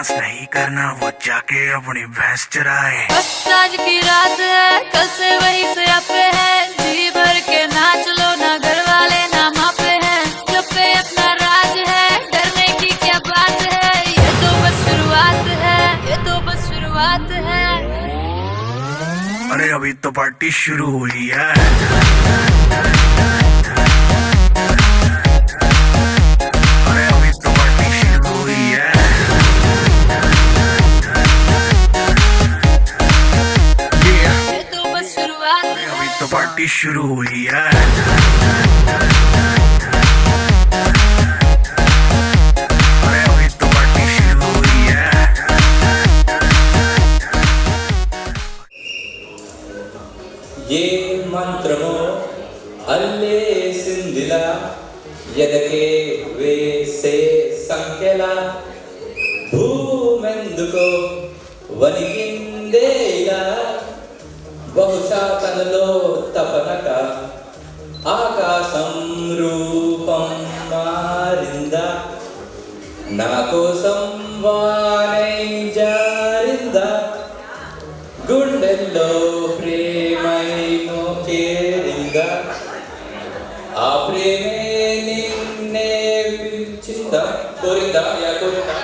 Dance नहीं करना वो जाके अपनी भैंस चराए। बस आज की रात है, कल से वही से आपे है, जी भर के नाच लो ना, घर वाले ना मापे हैं, जब पे अपना राज है, डरने की क्या बात है, ये तो बस शुरुआत है, ये तो बस शुरुआत है। अरे अभी तो पार्टी शुरू हुई है। अरे अभी तो पार्टी शुरू हुई है। ये तो बस शुरुआत अरे अभी तो पार्टी शुरू हुई है। अरे अभी तो पार्टी शुरू हुई है। ये మంత్రము అల్లేసిందిలా ఎదకే వేసే సంఖ్యల భూమెందుకో వణికిందేలా బహుశా తనలో తపనక ఆకాశం రూపం మారిందా నా కోసం వానై జారిందా గుండెల్లో ప్రేమై మోకేరిందా ఆ ప్రేమే నిన్నే పిలిచిందా కోరిందా కోరిందా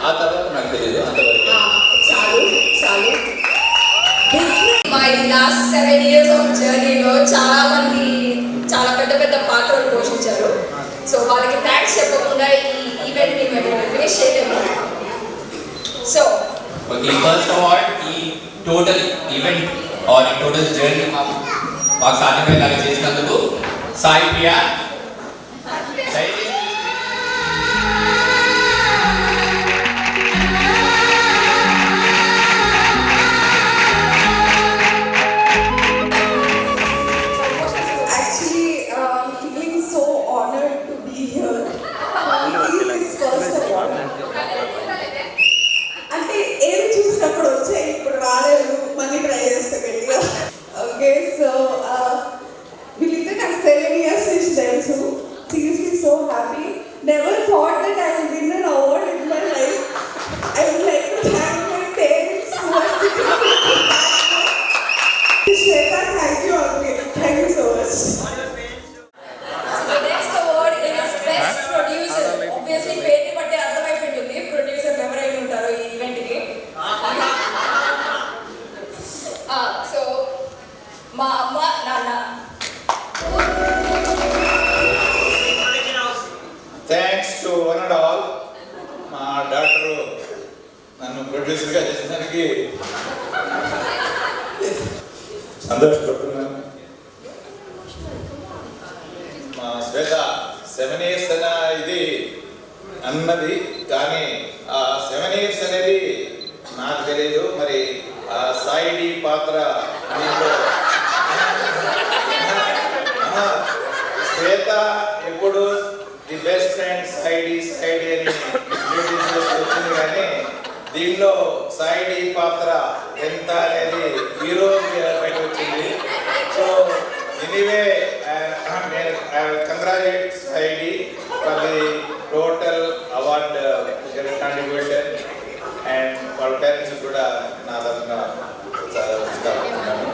ఆ తర్వాత నాకు తెలియదు అంతవరకు చాలు మై లాస్ట్ 7 years ఆఫ్ జర్నీలో చాలా మంది చాలా పెద్ద పెద్ద పాత్రలు పోషించారు. సో వాళ్ళకి థ్యాంక్స్ చెప్పకుండా ఈ ఈవెంట్ ని మేము ఫినిష్ చేయలేము. సో ఈ ఫస్ట్ అవార్డ్ ఈ టోటల్ ఈవెంట్ ఆర్ ఈ టోటల్ జర్నీ మాకు సాధ్యమయ్యేలాగా చేసినందుకు Sai Priya Actually, I'm feeling so honored to be here. This first award. అంటే ఏమి చూసినప్పుడు వచ్చాయి, ఇప్పుడు రాలేదు, మళ్ళీ ట్రై చేస్తే గట్టిగా. ఓకే, సో వీళ్ళిద్దరు నాకు 7 years నుంచి తెలుసు. Seriously so happy. Never thought that I will win an award in my life. I would like to thank my parents who are sitting with me. Shweta, thank you again. Thank you so much. the next award is best producer. Obviously పేరు బట్టి అర్థమైపోయింది producer ఎవరైనా ఉంటారో ఈ event కి. So మా అమ్మ నాన్న. Thanks to one and all. మా డాక్టరు నన్ను ప్రొడ్యూసర్గా చేసినందుకు సంతోషపడుతున్నాను. మా శ్వేత 7 years అన్న ఇది అన్నది, కానీ ఆ 7 years అనేది నాకు తెలియదు. మరి ఆ సాయిడి పాత్ర దీంట్లో శ్వేత ఎప్పుడు ది బెస్ట్ ఫ్రెండ్ సాయిడి సాయిడి అని వచ్చింది, కానీ దీనిలో సాయిడి పాత్ర ఎంత అనేది ఈరోజు బయట వచ్చింది. సో ఎనీవే కంగ్రాచులేట్ సాయిడి for the total award contribution. And వాళ్ళ పేరెంట్స్ కూడా నా తరఫున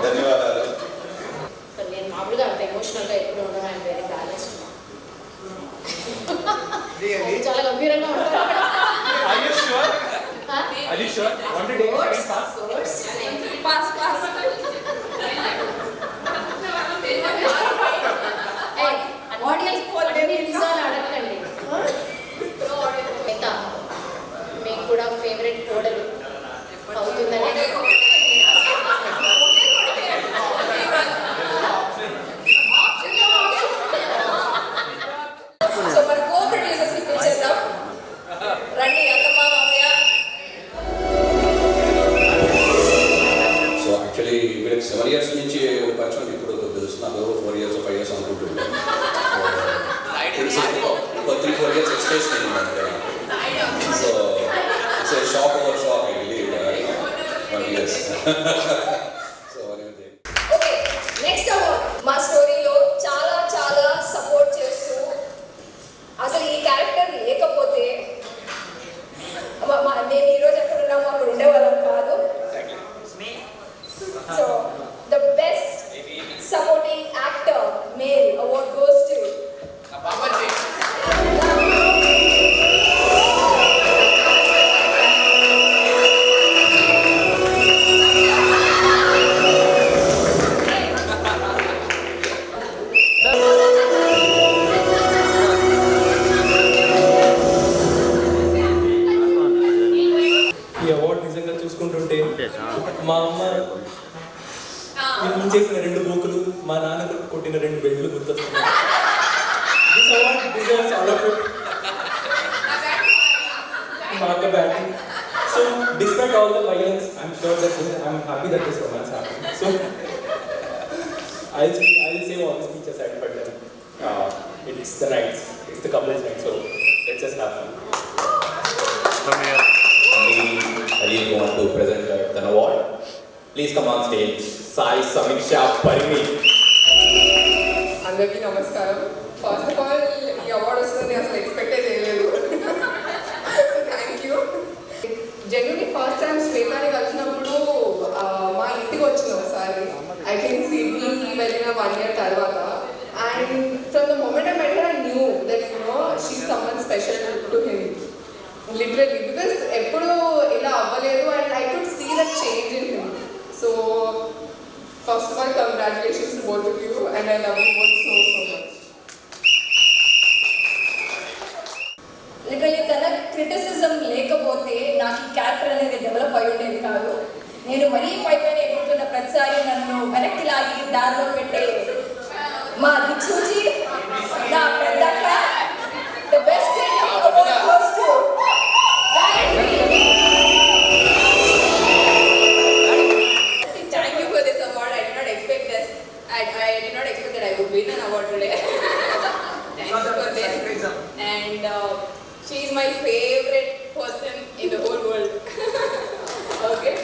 ధన్యవాదాలు. నేను మామూలుగా అంత ఎమోషనల్గా ఎప్పుడు ఉండడం అండ్ వెరీ బ్యాలెన్స్డ్. చాలా గంభీరంగా ఉంటారు. ఆడియన్స్ పోలండి నిజాలు అడగండి. మిగతా మీకు కూడా ఫేవరెట్ కోడలు అవుతుందని సో మన కో ప్రొడ్యూసర్స్ ని పిలిచేద్దాం. రండి అత్తమ్మ మామయ్య. సో యాక్చువల్లీ వీళ్ళకి 7 years నుంచి పరిచయం, ఇప్పుడు తెలుస్తున్నారు 4 years 5 years అనుకుంటున్నాను. ఇంకో 3-4 years ఎక్స్టెన్షన్ అయింది. So it's shock over shock I believe. 1 years. So okay, next award మా స్టోరీలో చాలా చాలా సపోర్ట్ చేస్తూ, అసలు ఈ క్యారెక్టర్ లేకపోతే మా అమ్మ నేను చేసిన 2 బోకులు, మా నాన్న కొట్టిన 2 బెడ్లు గుర్తొస్తున్నాయి. This award deserves all of it. మా అక్క batting. So despite all the violence, I'm sure that I'm happy that this romance happened. So I'll save all the speech aside, but then it's the night, it's the couple's night, so let's just have fun. I really want to present an award. Please come on stage. Sai Samiksha Parimi. అందరికీ నమస్కారం. First of all ఈ award వస్తుందని అసలు ఎక్స్పెక్టే చేయలేదు. Thank you. Generally first time శ్వేతాని కలిసినప్పుడు మా ఇంటికి వచ్చింది ఒకసారి. ఐ కెన్ సిడ్నీకి వెళ్ళిన 1 year తర్వాత. And from the moment I met her I knew that she is someone special to him. Literally because ఎప్పుడు ఇలా అవ్వలేదు and I could see that change in him. So first of all congratulations to both of you and I love you both so much. Literally తన criticism లేకపోతే నాకు ఈ character అనేది develop అయి ఉండేది కాదు. నేను మరీ పైపైన ఎదుగుతున్న ప్రతిసారి నన్ను వెనక్కి లాగి దారిలో పెట్టే మా దిక్సూచి నా పెద్దక్క the best award goes to Thank you for this award. I did not expect this. I did not expect that I would win an award today. Thank you for this. And she is my favorite person in the whole world. Okay.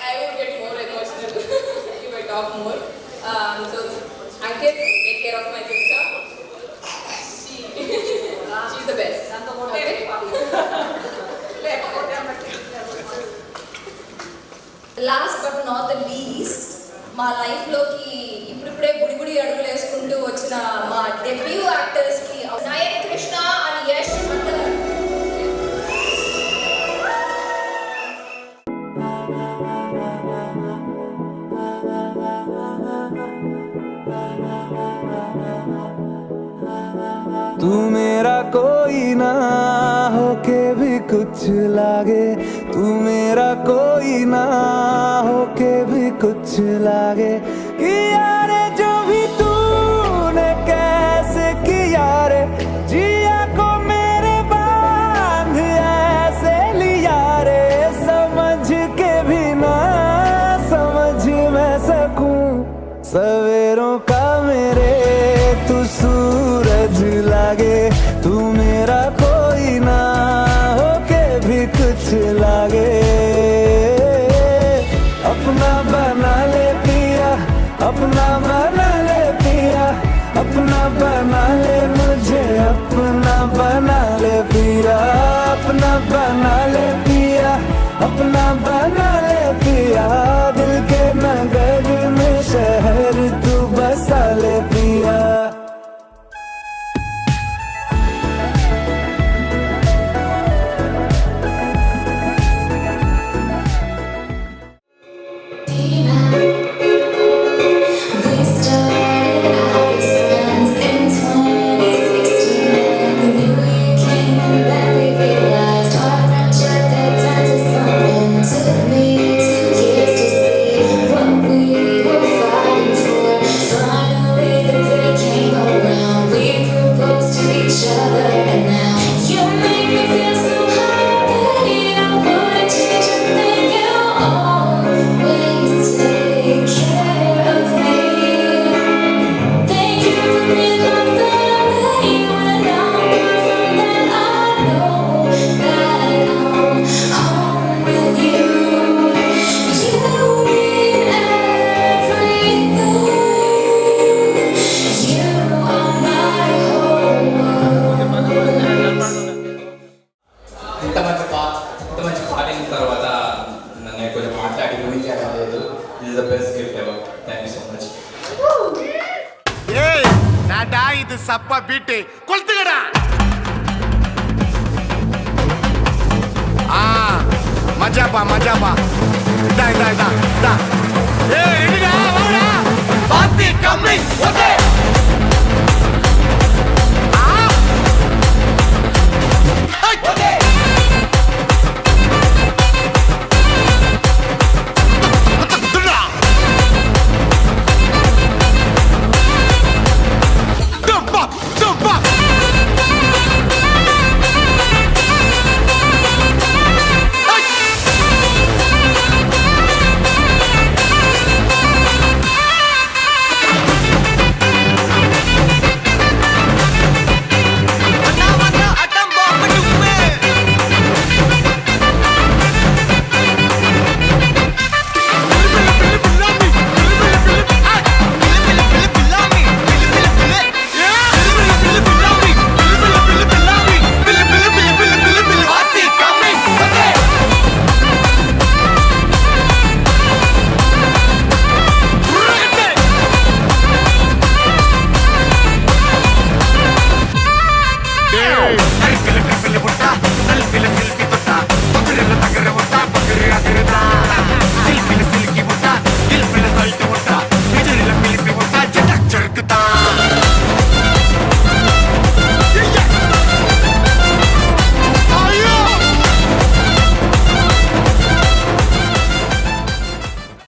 I would get more emotional if I talk more. So Ankit, take care of my sister. She's the best. Okay. Last but not the least, మా లైఫ్లోకి ఇప్పుడిప్పుడే గుడి అడుగులు వేసుకుంటూ వచ్చిన మా debut యాక్టర్స్కి Nayan Krishna and Yash mandal. तू मेरा कोई ना होके भी कुछ लागे, तू मेरा कोई ना होके भी कुछ लागे, किया रे जो भी तूने कैसे किया रे, जिया को मेरे बांध ऐसे लिया रे, समझ के भी ना समझ मैं सकूं सवेरों का मेरे तू सूरज लागे, तू मेरा कोई ना होके भी कुछ लागे, अपना बना ले पिया, अपना बना ले पिया, अपना बना ले मुझे, अपना बना ले पिया, अपना बना ले पिया, अपना बना ले पिया, दिल के नगर में शहर तू बसा ले पिया. இது சப்ப பீட்டு கொளுத்துக்கடா. மஜாப்பா மஜாப்பா. இதா இதா இதா இதா. ஏய் ரெடிடா வாடா. பாத்தி கம்மி ஓகே.